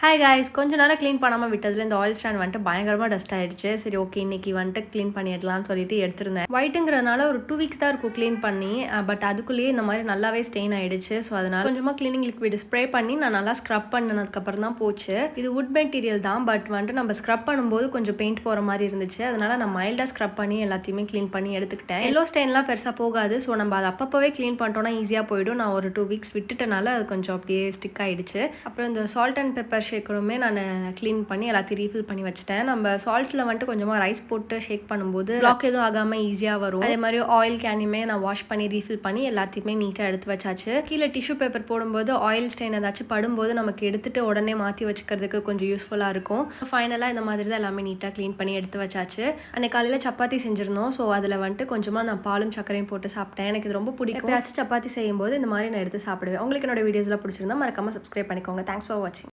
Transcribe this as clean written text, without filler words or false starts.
Hi guys, கொஞ்ச நேரம் clean பண்ணாமல் விட்டதில் இந்த ஆயில் ஸ்டாண்ட் வந்துட்டு பயங்கரமாக டஸ்ட் ஆகிடுச்சு. சரி, ஓகே, இன்னைக்கு வந்துட்டு க்ளீன் பண்ணிடலாம்னு சொல்லிட்டு எடுத்திருந்தேன். ஒயிட்டுங்கிறதுனால ஒரு 2 வீக்ஸ் தான் இருக்கும் க்ளீன் பண்ணி. பட் அதுக்குள்ளேயே இந்த மாதிரி நல்லாவே ஸ்டெயின் ஆகிடுச்சு. ஸோ அதனால் கொஞ்சமாக க்ளீனிங் லிக்விட் ஸ்ப்ரே பண்ணி நான் நல்லா ஸ்க்ரப் பண்ணதுக்கப்புறம் தான் போச்சு. இது வுட் மெட்டீரியல் தான், பட் வந்துட்டு நம்ம ஸ்க்ரப் பண்ணும்போது கொஞ்சம் பெயிண்ட் போகிற மாதிரி இருந்துச்சு. அதனால் நான் மைல்டாக ஸ்க்ரப் பண்ணி எல்லாத்தையுமே க்ளீன் பண்ணி எடுத்துக்கிட்டேன். எல்லோ ஸ்டெயின்லாம் பெருசாக போகாது. ஸோ நம்ம அதை அப்பப்போவே க்ளீன் பண்ணிட்டோம்னா ஈஸியாக போயிடும். நான் ஒரு 2 வீக்ஸ் விட்டுட்டனால அது கொஞ்சம் அப்படியே ஸ்டிக் ஆகிடுச்சு. அப்புறம் இந்த சால்ட் அண்ட் பெப்பர் ஷேக்கருமே நான் க்ளீன் பண்ணி எல்லாத்தையும் ரீஃபில் பண்ணி வச்சுட்டேன். நம்ம சால்ட்டில் வந்துட்டு கொஞ்சமாக ரைஸ் போட்டு ஷேக் பண்ணும்போது பிளாக் எதுவும் ஆகாமல் ஈஸியாக வரும். அதே மாதிரி ஆயில் கேனையுமே நான் வாஷ் பண்ணி ரீஃபில் பண்ணி எல்லாத்தையுமே நீட்டாக எடுத்து வச்சாச்சு. கீழே டிஷ்யூ பேப்பர் போடும்போது ஆயில் ஸ்டெயின் ஏதாச்சும் படும்போது நமக்கு எடுத்துட்டு உடனே மாற்றி வச்சுக்கிறதுக்கு கொஞ்சம் யூஸ்ஃபுல்லாக இருக்கும். ஃபைனலாக இந்த மாதிரி தான் எல்லாமே நீட்டாக க்ளீன் பண்ணி எடுத்து வச்சாச்சு. அன்றைக்கு காலையில் சப்பாத்தி செஞ்சுருந்தோம். ஸோ அதில் வந்துட்டு கொஞ்சமாக நான் பாலும் சர்க்கரையும் போட்டு சாப்பிட்டேன். எனக்கு இது ரொம்ப பிடிக்கும். எப்பயாச்சும் சப்பாத்தி செய்யும்போது இந்த மாதிரி நான் எடுத்து சாப்பிடுவேன். உங்களுக்கு என்னோட வீடியோஸ்லாம் பிடிச்சிருந்தா மறக்காமல் சப்ஸ்கிரைப் பண்ணிக்கோங்க. தேங்க்ஸ் ஃபார் வாட்சிங்.